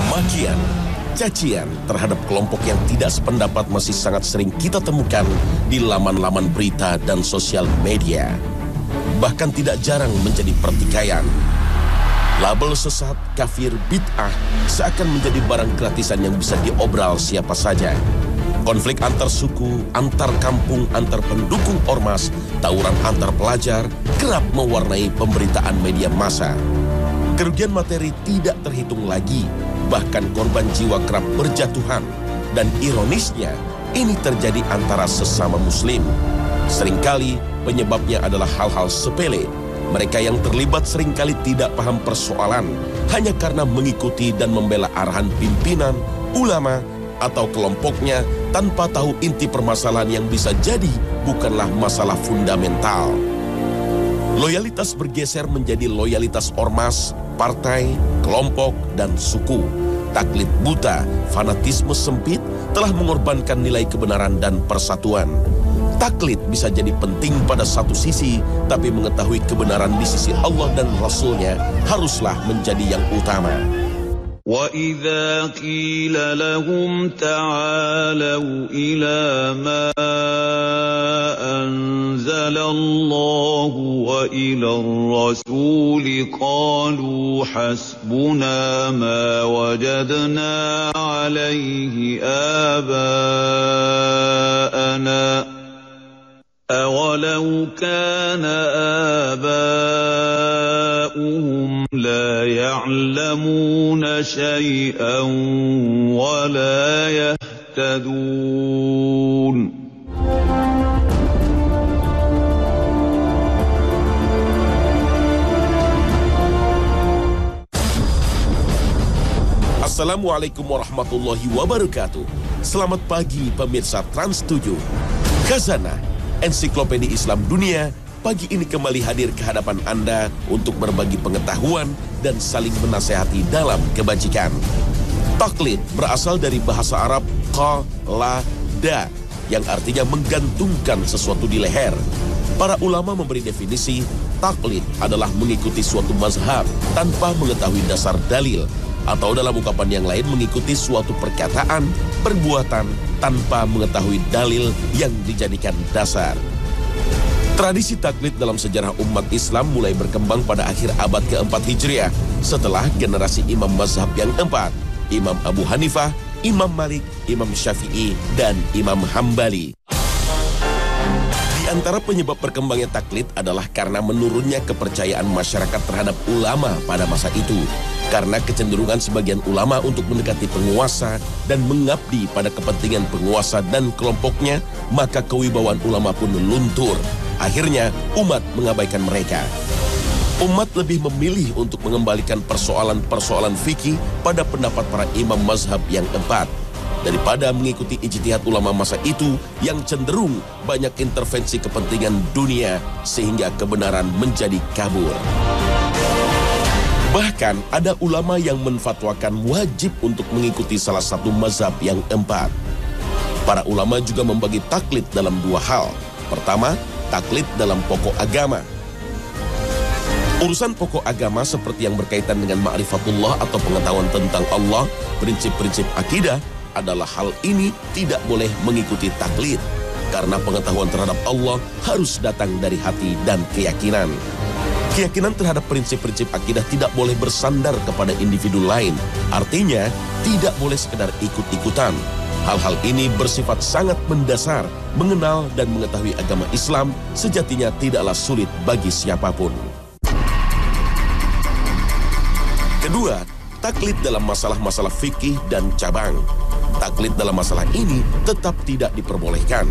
Makian, cacian terhadap kelompok yang tidak sependapat masih sangat sering kita temukan di laman-laman berita dan sosial media. Bahkan tidak jarang menjadi pertikaian. Label sesat, kafir, bid'ah seakan menjadi barang gratisan yang bisa diobral siapa saja. Konflik antar suku, antar kampung, antar pendukung ormas, tawuran antar pelajar kerap mewarnai pemberitaan media massa. Kerugian materi tidak terhitung lagi, bahkan korban jiwa kerap berjatuhan. Dan ironisnya, ini terjadi antara sesama muslim. Seringkali penyebabnya adalah hal-hal sepele. Mereka yang terlibat seringkali tidak paham persoalan hanya karena mengikuti dan membela arahan pimpinan, ulama, atau kelompoknya tanpa tahu inti permasalahan yang bisa jadi bukanlah masalah fundamental. Loyalitas bergeser menjadi loyalitas ormas, partai, kelompok, dan suku. Taklid buta, fanatisme sempit telah mengorbankan nilai kebenaran dan persatuan. Taklid bisa jadi penting pada satu sisi, tapi mengetahui kebenaran di sisi Allah dan Rasul-Nya haruslah menjadi yang utama. وَإِذَا قِيلَ لَهُمْ تَعَالَوْا إِلَى مَا أَنزَلَ اللَّهُ وَإِلَى الرَّسُولِ قَالُوا حَسْبُنَا مَا وَجَدْنَا عَلَيْهِ آبَاءَنَا أَوَلَوْ كَانَ آبَاؤُهُمْ لَا يَعْلَمُونَ شَيْئًا وَلَا يَهْتَدُونَ. Assalamualaikum warahmatullahi wabarakatuh. Selamat pagi pemirsa Trans 7. Khazanah Ensiklopedia Islam Dunia pagi ini kembali hadir ke hadapan Anda untuk berbagi pengetahuan dan saling menasehati dalam kebajikan. Taklid berasal dari bahasa Arab qalada yang artinya menggantungkan sesuatu di leher. Para ulama memberi definisi taklid adalah mengikuti suatu mazhab tanpa mengetahui dasar dalil, atau dalam ungkapan yang lain mengikuti suatu perkataan, perbuatan tanpa mengetahui dalil yang dijadikan dasar. Tradisi taklid dalam sejarah umat Islam mulai berkembang pada akhir abad ke-4 Hijriah setelah generasi imam mazhab yang 4, Imam Abu Hanifah, Imam Malik, Imam Syafi'i, dan Imam Hambali. Di antara penyebab berkembangnya taklid adalah karena menurunnya kepercayaan masyarakat terhadap ulama pada masa itu. Karena kecenderungan sebagian ulama untuk mendekati penguasa dan mengabdi pada kepentingan penguasa dan kelompoknya, maka kewibawaan ulama pun luntur. Akhirnya, umat mengabaikan mereka. Umat lebih memilih untuk mengembalikan persoalan-persoalan fikih pada pendapat para imam mazhab yang 4, daripada mengikuti ijtihad ulama masa itu yang cenderung banyak intervensi kepentingan dunia sehingga kebenaran menjadi kabur. Bahkan ada ulama yang menfatwakan wajib untuk mengikuti salah satu mazhab yang 4. Para ulama juga membagi taklid dalam 2 hal. Pertama, taklid dalam pokok agama. Urusan pokok agama seperti yang berkaitan dengan ma'rifatullah atau pengetahuan tentang Allah, prinsip-prinsip akidah, adalah hal ini tidak boleh mengikuti taklid. Karena pengetahuan terhadap Allah harus datang dari hati dan keyakinan. Keyakinan terhadap prinsip-prinsip akidah tidak boleh bersandar kepada individu lain. Artinya, tidak boleh sekedar ikut-ikutan. Hal-hal ini bersifat sangat mendasar. Mengenal dan mengetahui agama Islam sejatinya tidaklah sulit bagi siapapun. Kedua, taklid dalam masalah-masalah fikih dan cabang. Taklid dalam masalah ini tetap tidak diperbolehkan.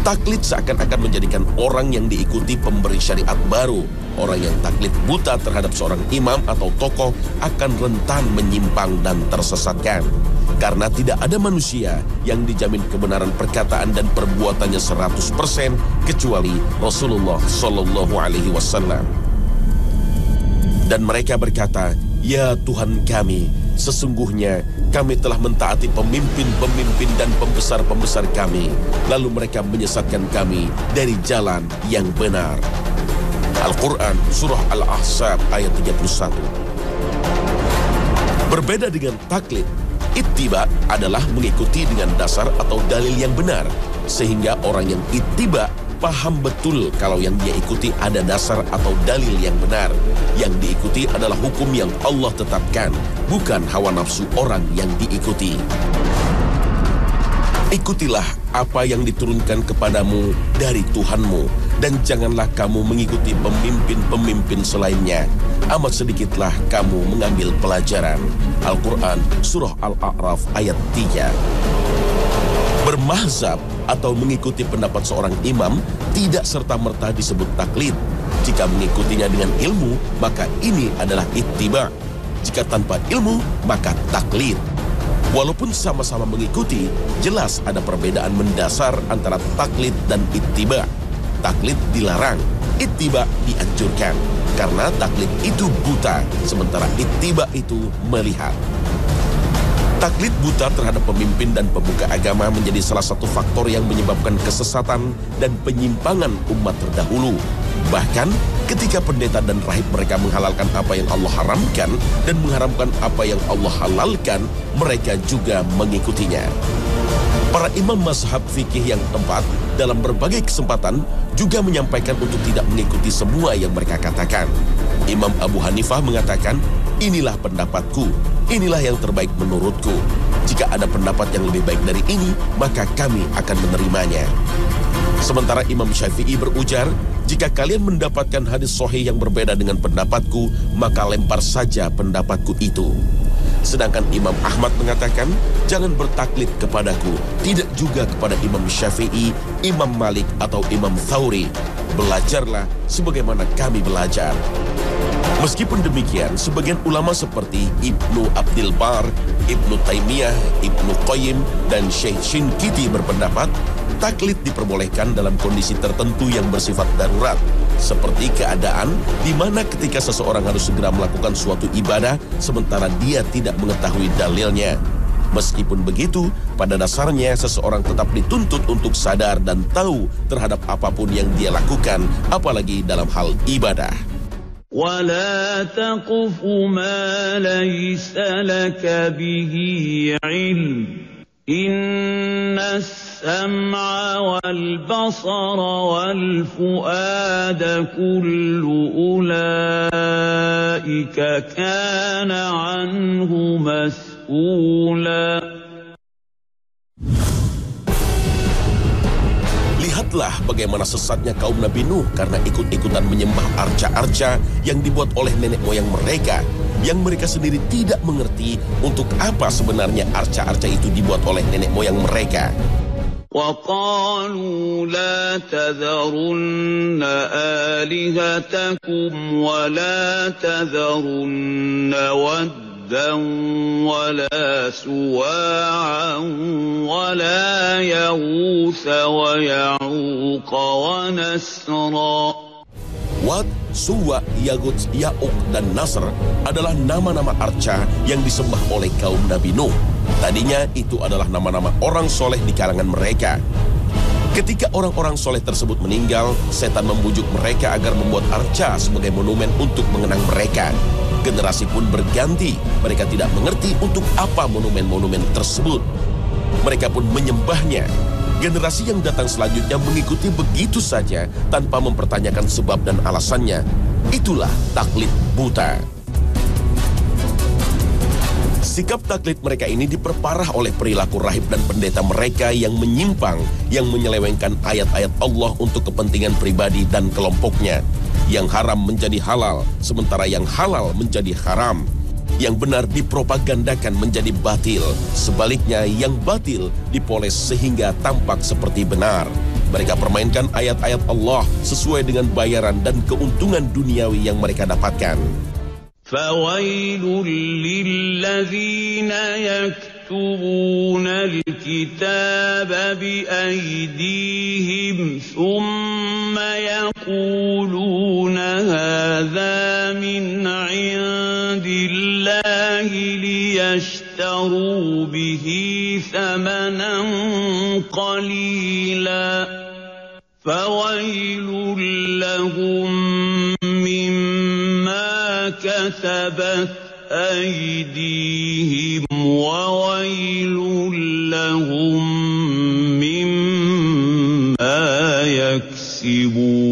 Taklid seakan-akan menjadikan orang yang diikuti pemberi syariat baru. Orang yang taklid buta terhadap seorang imam atau tokoh akan rentan menyimpang dan tersesatkan. Karena tidak ada manusia yang dijamin kebenaran perkataan dan perbuatannya 100% kecuali Rasulullah Shallallahu Alaihi Wasallam. Dan mereka berkata, "Ya Tuhan kami, sesungguhnya kami telah mentaati pemimpin-pemimpin dan pembesar-pembesar kami, lalu mereka menyesatkan kami dari jalan yang benar." Al-Quran Surah Al-Ahzab ayat 31. Berbeda dengan taklid, ittiba adalah mengikuti dengan dasar atau dalil yang benar, sehingga orang yang ittiba paham betul kalau yang dia ikuti ada dasar atau dalil yang benar. Yang diikuti adalah hukum yang Allah tetapkan, bukan hawa nafsu orang yang diikuti. Ikutilah apa yang diturunkan kepadamu dari Tuhanmu, dan janganlah kamu mengikuti pemimpin-pemimpin selainnya. Amat sedikitlah kamu mengambil pelajaran. Al-Quran Surah Al-A'raf ayat 3. Bermahzab atau mengikuti pendapat seorang imam tidak serta-merta disebut taklid. Jika mengikutinya dengan ilmu, maka ini adalah ittiba. Jika tanpa ilmu, maka taklid. Walaupun sama-sama mengikuti, jelas ada perbedaan mendasar antara taklid dan ittiba. Taklid dilarang, ittiba dianjurkan. Karena taklid itu buta, sementara ittiba itu melihat. Taklid buta terhadap pemimpin dan pemuka agama menjadi salah satu faktor yang menyebabkan kesesatan dan penyimpangan umat terdahulu. Bahkan ketika pendeta dan rahib mereka menghalalkan apa yang Allah haramkan dan mengharamkan apa yang Allah halalkan, mereka juga mengikutinya. Para imam mazhab fikih yang tepat dalam berbagai kesempatan juga menyampaikan untuk tidak mengikuti semua yang mereka katakan. Imam Abu Hanifah mengatakan, inilah pendapatku, inilah yang terbaik menurutku. Jika ada pendapat yang lebih baik dari ini, maka kami akan menerimanya. Sementara Imam Syafi'i berujar, jika kalian mendapatkan hadis sahih yang berbeda dengan pendapatku, maka lempar saja pendapatku itu. Sedangkan Imam Ahmad mengatakan, jangan bertaklid kepadaku, tidak juga kepada Imam Syafi'i, Imam Malik atau Imam Thawri. Belajarlah sebagaimana kami belajar. Meskipun demikian, sebagian ulama seperti Ibnu Abdil Bar, Ibnu Taimiyah, Ibnu Qayyim, dan Syekh Shinkiti berpendapat, taklid diperbolehkan dalam kondisi tertentu yang bersifat darurat, seperti keadaan di mana ketika seseorang harus segera melakukan suatu ibadah sementara dia tidak mengetahui dalilnya. Meskipun begitu, pada dasarnya seseorang tetap dituntut untuk sadar dan tahu terhadap apapun yang dia lakukan, apalagi dalam hal ibadah. وَلَا تَقْفُ مَا لَيْسَ لَكَ بِهِ عِلْمٌ إِنَّ السَّمْعَ وَالْبَصَرَ وَالْفُؤَادَ كُلُّ أُولَئِكَ كَانَ عَنْهُ مسؤولا. Lihatlah bagaimana sesatnya kaum Nabi Nuh karena ikut-ikutan menyembah arca-arca yang dibuat oleh nenek moyang mereka, yang mereka sendiri tidak mengerti untuk apa sebenarnya arca-arca itu dibuat oleh nenek moyang mereka. وَقَالُوا لَا تَذَرُنَّ آلِهَتَكُمْ وَلَا تَذَرُنَّ وَدًّا وَلَا سُوَاعًا وَلَا يَغُوثَ وَيَعُوقَ وَنَسْرًا. Wad, Suwa, Yagut, Ya'uq, dan Nasr adalah nama-nama arca yang disembah oleh kaum Nabi Nuh. Tadinya itu adalah nama-nama orang soleh di kalangan mereka. Ketika orang-orang soleh tersebut meninggal, setan membujuk mereka agar membuat arca sebagai monumen untuk mengenang mereka. Generasi pun berganti, mereka tidak mengerti untuk apa monumen-monumen tersebut. Mereka pun menyembahnya. Generasi yang datang selanjutnya mengikuti begitu saja tanpa mempertanyakan sebab dan alasannya. Itulah taklid buta. Sikap taklid mereka ini diperparah oleh perilaku rahib dan pendeta mereka yang menyimpang, yang menyelewengkan ayat-ayat Allah untuk kepentingan pribadi dan kelompoknya. Yang haram menjadi halal, sementara yang halal menjadi haram. Yang benar dipropagandakan menjadi batil, sebaliknya yang batil dipoles sehingga tampak seperti benar. Mereka permainkan ayat-ayat Allah sesuai dengan bayaran dan keuntungan duniawi yang mereka dapatkan. فَوَيْلٌ لِّلَّذِينَ يَكْتُبُونَ الْكِتَابَ بِأَيْدِيهِمْ ثُمَّ يَقُولُونَ هَٰذَا مِنْ عِندِ اللَّهِ لِيَشْتَرُوا بِهِ ثَمَنًا قَلِيلًا فَوَيْلٌ لَّهُم كتبت أيديهم وويل لهم مما يكسبون.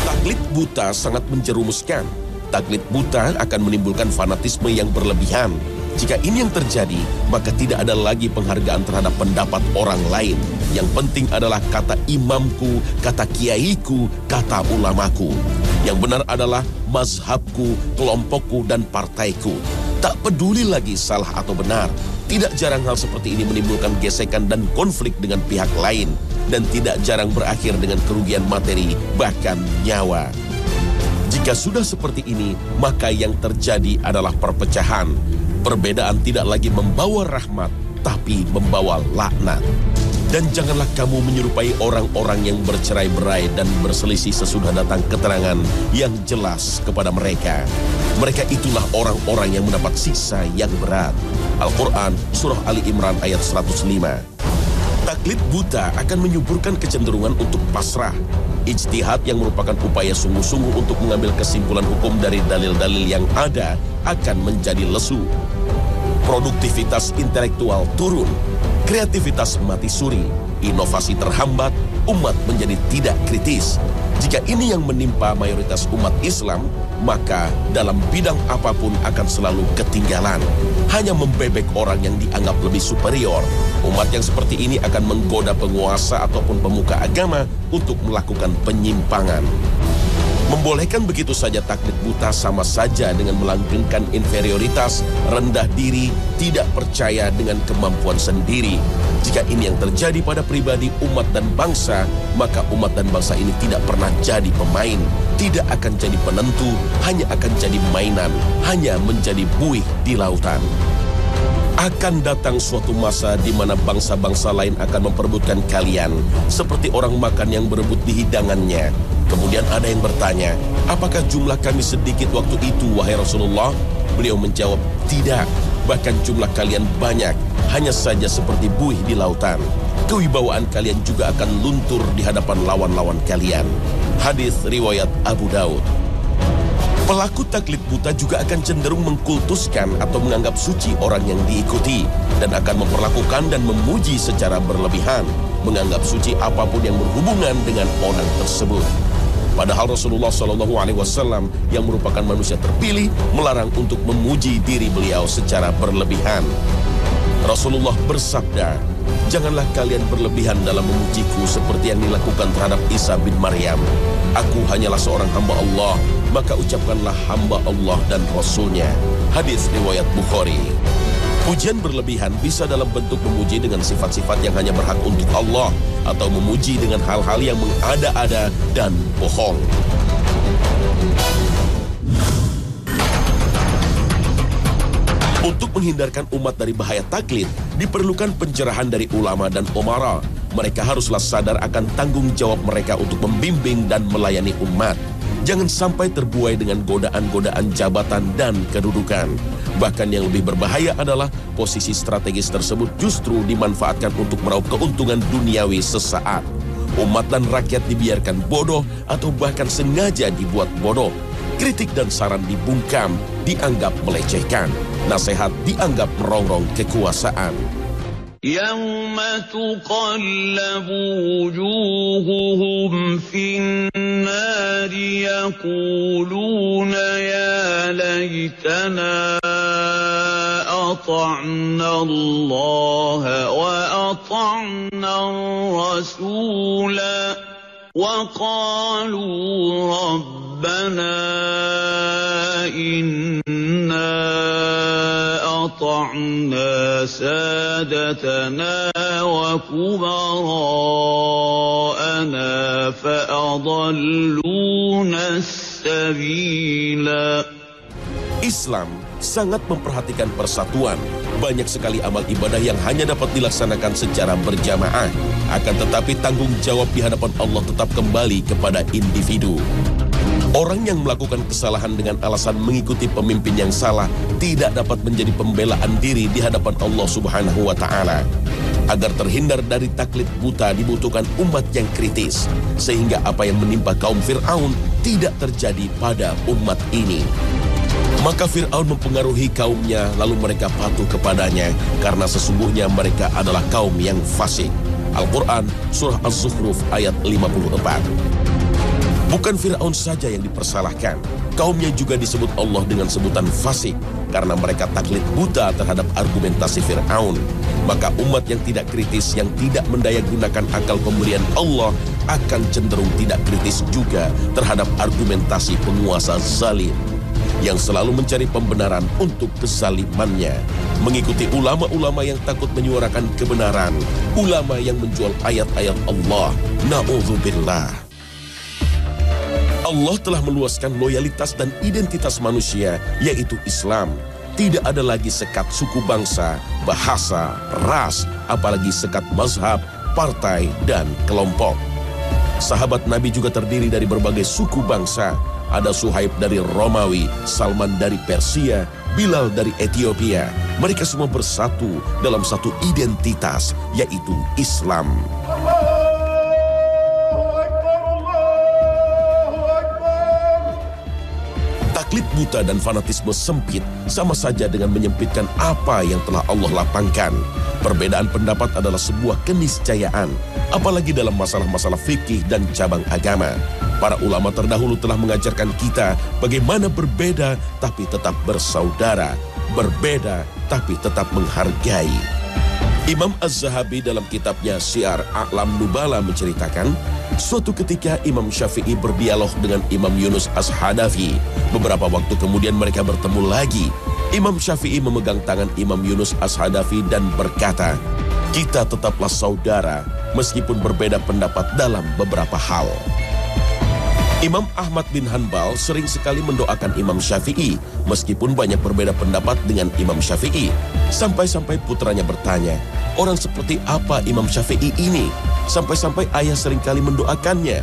Taklid buta sangat menjerumuskan. Taklid buta akan menimbulkan fanatisme yang berlebihan. Jika ini yang terjadi, maka tidak ada lagi penghargaan terhadap pendapat orang lain. Yang penting adalah kata imamku, kata kiaiku, kata ulamaku. Yang benar adalah mazhabku, kelompokku, dan partaiku. Tak peduli lagi salah atau benar. Tidak jarang hal seperti ini menimbulkan gesekan dan konflik dengan pihak lain. Dan tidak jarang berakhir dengan kerugian materi, bahkan nyawa. Jika sudah seperti ini, maka yang terjadi adalah perpecahan. Perbedaan tidak lagi membawa rahmat, tapi membawa laknat. Dan janganlah kamu menyerupai orang-orang yang bercerai-berai dan berselisih sesudah datang keterangan yang jelas kepada mereka. Mereka itulah orang-orang yang mendapat siksa yang berat. Al-Quran, Surah Ali Imran ayat 105. Taklid buta akan menyuburkan kecenderungan untuk pasrah. Ijtihad yang merupakan upaya sungguh-sungguh untuk mengambil kesimpulan hukum dari dalil-dalil yang ada akan menjadi lesu. Produktivitas intelektual turun, kreativitas mati suri, inovasi terhambat, umat menjadi tidak kritis. Jika ini yang menimpa mayoritas umat Islam, maka dalam bidang apapun akan selalu ketinggalan. Hanya membebek orang yang dianggap lebih superior. Umat yang seperti ini akan menggoda penguasa ataupun pemuka agama untuk melakukan penyimpangan. Membolehkan begitu saja taklid buta sama saja dengan melanggengkan inferioritas, rendah diri, tidak percaya dengan kemampuan sendiri. Jika ini yang terjadi pada pribadi umat dan bangsa, maka umat dan bangsa ini tidak pernah jadi pemain, tidak akan jadi penentu, hanya akan jadi mainan, hanya menjadi buih di lautan. Akan datang suatu masa di mana bangsa-bangsa lain akan memperebutkan kalian, seperti orang makan yang berebut di hidangannya. Kemudian ada yang bertanya, apakah jumlah kami sedikit waktu itu, wahai Rasulullah? Beliau menjawab, tidak, bahkan jumlah kalian banyak, hanya saja seperti buih di lautan. Kewibawaan kalian juga akan luntur di hadapan lawan-lawan kalian. Hadis riwayat Abu Daud. Pelaku taklid buta juga akan cenderung mengkultuskan atau menganggap suci orang yang diikuti, dan akan memperlakukan dan memuji secara berlebihan, menganggap suci apapun yang berhubungan dengan orang tersebut. Padahal Rasulullah SAW yang merupakan manusia terpilih melarang untuk memuji diri beliau secara berlebihan. Rasulullah bersabda, janganlah kalian berlebihan dalam memujiku seperti yang dilakukan terhadap Isa bin Maryam. Aku hanyalah seorang hamba Allah, maka ucapkanlah hamba Allah dan Rasulnya. Hadis riwayat Bukhari. Pujian berlebihan bisa dalam bentuk memuji dengan sifat-sifat yang hanya berhak untuk Allah, atau memuji dengan hal-hal yang mengada-ada dan bohong. Untuk menghindarkan umat dari bahaya taklid, diperlukan pencerahan dari ulama dan umara. Mereka haruslah sadar akan tanggung jawab mereka untuk membimbing dan melayani umat. Jangan sampai terbuai dengan godaan-godaan jabatan dan kedudukan. Bahkan yang lebih berbahaya adalah posisi strategis tersebut justru dimanfaatkan untuk meraup keuntungan duniawi sesaat. Umat dan rakyat dibiarkan bodoh atau bahkan sengaja dibuat bodoh. Kritik dan saran dibungkam, dianggap melecehkan. Nasihat dianggap merongrong kekuasaan. يوم تقلب وجوههم في النار يقولون يا ليتنا أطعنا الله وأطعنا الرسولا وقالوا ربنا إنا أطعنا سادتنا وكبراءنا فأضلونا السبيلا. Islam sangat memperhatikan persatuan. Banyak sekali amal ibadah yang hanya dapat dilaksanakan secara berjamaah. Akan tetapi tanggung jawab di hadapan Allah tetap kembali kepada individu. Orang yang melakukan kesalahan dengan alasan mengikuti pemimpin yang salah tidak dapat menjadi pembelaan diri di hadapan Allah Subhanahu wa Ta'ala. Agar terhindar dari taklid buta dibutuhkan umat yang kritis, sehingga apa yang menimpa kaum Fir'aun tidak terjadi pada umat ini. Maka Fir'aun mempengaruhi kaumnya, lalu mereka patuh kepadanya, karena sesungguhnya mereka adalah kaum yang fasik. Al-Quran, Surah Az-Zukhruf ayat 54. Bukan Fir'aun saja yang dipersalahkan, kaumnya juga disebut Allah dengan sebutan fasik, karena mereka taklid buta terhadap argumentasi Fir'aun. Maka umat yang tidak kritis, yang tidak mendayagunakan akal pemberian Allah, akan cenderung tidak kritis juga terhadap argumentasi penguasa zalim, yang selalu mencari pembenaran untuk kezalimannya, mengikuti ulama-ulama yang takut menyuarakan kebenaran, ulama yang menjual ayat-ayat Allah. Na'udzubillah. Allah telah meluaskan loyalitas dan identitas manusia, yaitu Islam. Tidak ada lagi sekat suku bangsa, bahasa, ras, apalagi sekat mazhab, partai, dan kelompok. Sahabat Nabi juga terdiri dari berbagai suku bangsa. Ada Suhaib dari Romawi, Salman dari Persia, Bilal dari Ethiopia. Mereka semua bersatu dalam satu identitas, yaitu Islam. Taklid buta dan fanatisme sempit sama saja dengan menyempitkan apa yang telah Allah lapangkan. Perbedaan pendapat adalah sebuah keniscayaan, apalagi dalam masalah-masalah fikih dan cabang agama. Para ulama terdahulu telah mengajarkan kita bagaimana berbeda tapi tetap bersaudara, berbeda tapi tetap menghargai. Imam Az-Zahabi dalam kitabnya Syiar A'lam Nubala menceritakan, suatu ketika Imam Syafi'i berdialog dengan Imam Yunus As-Hadafi. Beberapa waktu kemudian mereka bertemu lagi. Imam Syafi'i memegang tangan Imam Yunus As-Hadafi dan berkata, "Kita tetaplah saudara meskipun berbeda pendapat dalam beberapa hal." Imam Ahmad bin Hanbal sering sekali mendoakan Imam Syafi'i meskipun banyak berbeda pendapat dengan Imam Syafi'i. Sampai-sampai putranya bertanya, orang seperti apa Imam Syafi'i ini? Sampai-sampai ayah seringkali mendoakannya.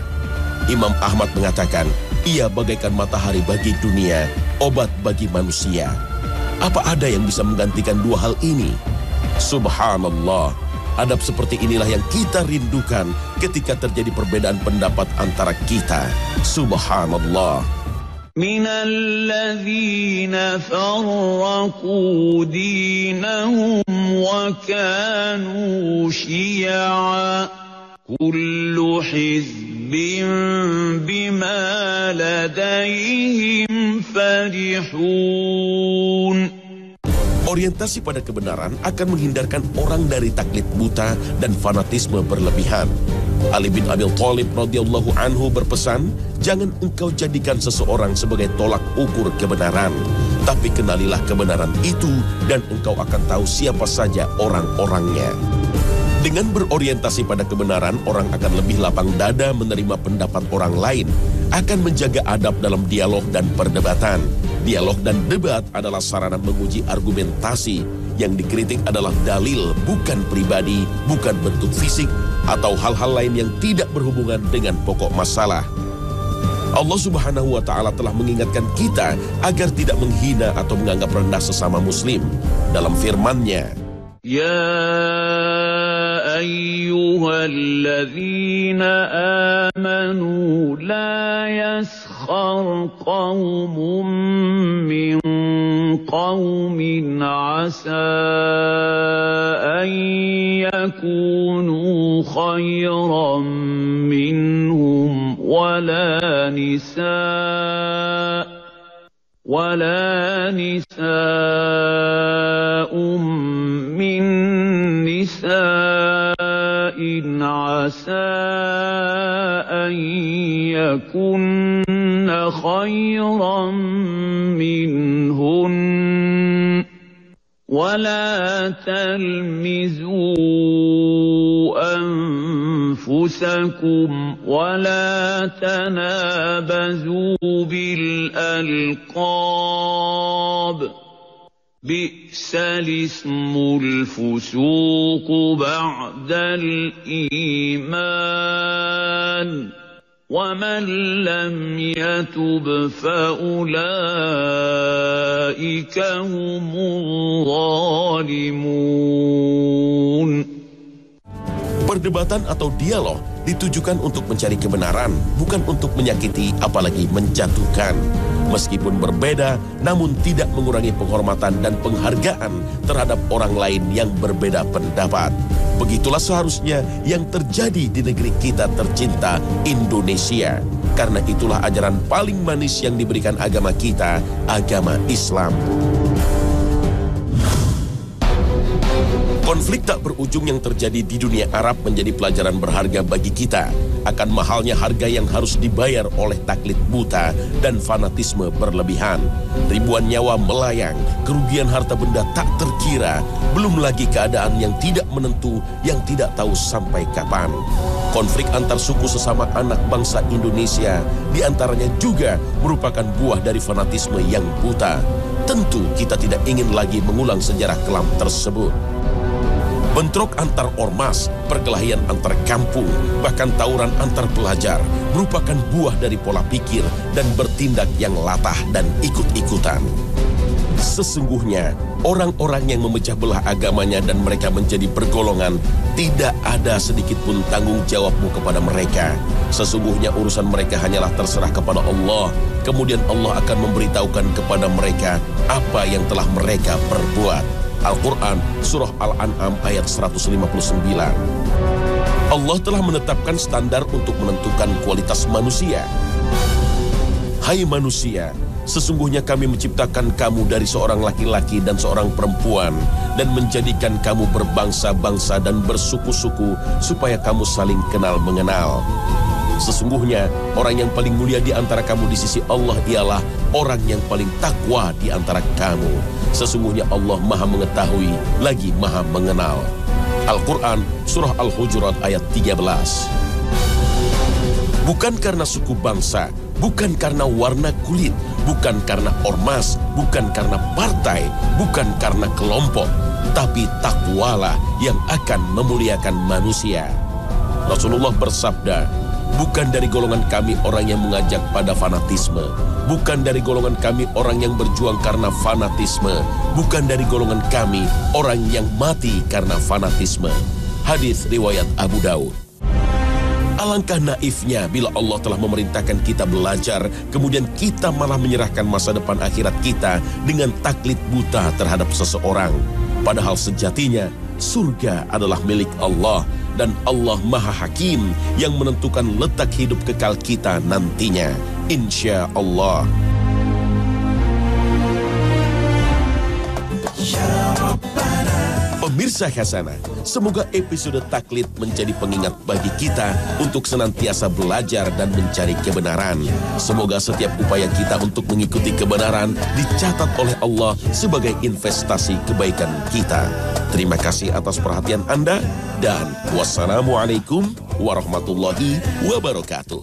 Imam Ahmad mengatakan, ia bagaikan matahari bagi dunia, obat bagi manusia. Apa ada yang bisa menggantikan dua hal ini? Subhanallah. Adab seperti inilah yang kita rindukan ketika terjadi perbedaan pendapat antara kita. Subhanallah. Minalladzina farraqu dinahum wa kanu syi'a kullu hizbin bima ladaihim farihun. Orientasi pada kebenaran akan menghindarkan orang dari taklid buta dan fanatisme berlebihan. Ali bin Abi Thalib radhiyallahu anhu berpesan, jangan engkau jadikan seseorang sebagai tolak ukur kebenaran, tapi kenalilah kebenaran itu dan engkau akan tahu siapa saja orang-orangnya. Dengan berorientasi pada kebenaran, orang akan lebih lapang dada menerima pendapat orang lain, akan menjaga adab dalam dialog dan perdebatan. Dialog dan debat adalah sarana menguji argumentasi. Yang dikritik adalah dalil, bukan pribadi, bukan bentuk fisik, atau hal-hal lain yang tidak berhubungan dengan pokok masalah. Allah Subhanahu wa Ta'ala telah mengingatkan kita agar tidak menghina atau menganggap rendah sesama muslim. Dalam firman-Nya, Ya ayyuhalladzina amanu la yaskhar qawmun min qawmin asa an yakunu khayran minhum wala nisa'un min nisa'in asa an yakunna khayran minhun wala talmizu anfusakum wala tanabazu bil alqab bi'sal ismul fusuq ba'dal iman وَمَنْ لَمْ يَتُبْ فَأُولَئِكَ هُمُ الظَّالِمُونَ. Perdebatan atau dialog ditujukan untuk mencari kebenaran, bukan untuk menyakiti apalagi menjatuhkan. Meskipun berbeda, namun tidak mengurangi penghormatan dan penghargaan terhadap orang lain yang berbeda pendapat. Begitulah seharusnya yang terjadi di negeri kita tercinta, Indonesia. Karena itulah ajaran paling manis yang diberikan agama kita, agama Islam. Konflik tak berujung yang terjadi di dunia Arab menjadi pelajaran berharga bagi kita akan mahalnya harga yang harus dibayar oleh taklid buta dan fanatisme berlebihan. Ribuan nyawa melayang, kerugian harta benda tak terkira, belum lagi keadaan yang tidak menentu yang tidak tahu sampai kapan. Konflik antar suku sesama anak bangsa Indonesia diantaranya juga merupakan buah dari fanatisme yang buta. Tentu kita tidak ingin lagi mengulang sejarah kelam tersebut. Bentrok antar ormas, perkelahian antar kampung, bahkan tawuran antar pelajar merupakan buah dari pola pikir dan bertindak yang latah dan ikut-ikutan. Sesungguhnya, orang-orang yang memecah belah agamanya dan mereka menjadi bergolongan, tidak ada sedikit pun tanggung jawabmu kepada mereka. Sesungguhnya urusan mereka hanyalah terserah kepada Allah. Kemudian Allah akan memberitahukan kepada mereka apa yang telah mereka perbuat. Al-Quran, Surah Al-An'am ayat 159. Allah telah menetapkan standar untuk menentukan kualitas manusia. Hai manusia, sesungguhnya kami menciptakan kamu dari seorang laki-laki dan seorang perempuan dan menjadikan kamu berbangsa-bangsa dan bersuku-suku supaya kamu saling kenal mengenal. Sesungguhnya orang yang paling mulia di antara kamu di sisi Allah ialah orang yang paling takwa di antara kamu. Sesungguhnya Allah Maha mengetahui lagi Maha mengenal. Al-Quran, Surah Al-Hujurat ayat 13. Bukan karena suku bangsa, bukan karena warna kulit, bukan karena ormas, bukan karena partai, bukan karena kelompok, tapi takwalah yang akan memuliakan manusia. Rasulullah bersabda, bukan dari golongan kami orang yang mengajak pada fanatisme, bukan dari golongan kami orang yang berjuang karena fanatisme, bukan dari golongan kami orang yang mati karena fanatisme. Hadis riwayat Abu Daud. Alangkah naifnya bila Allah telah memerintahkan kita belajar, kemudian kita malah menyerahkan masa depan akhirat kita dengan taklid buta terhadap seseorang. Padahal sejatinya surga adalah milik Allah dan Allah Maha Hakim yang menentukan letak hidup kekal kita nantinya. Insya Allah. Pemirsa Khazanah, semoga episode taklid menjadi pengingat bagi kita untuk senantiasa belajar dan mencari kebenaran. Semoga setiap upaya kita untuk mengikuti kebenaran dicatat oleh Allah sebagai investasi kebaikan kita. Terima kasih atas perhatian Anda dan wassalamualaikum warahmatullahi wabarakatuh.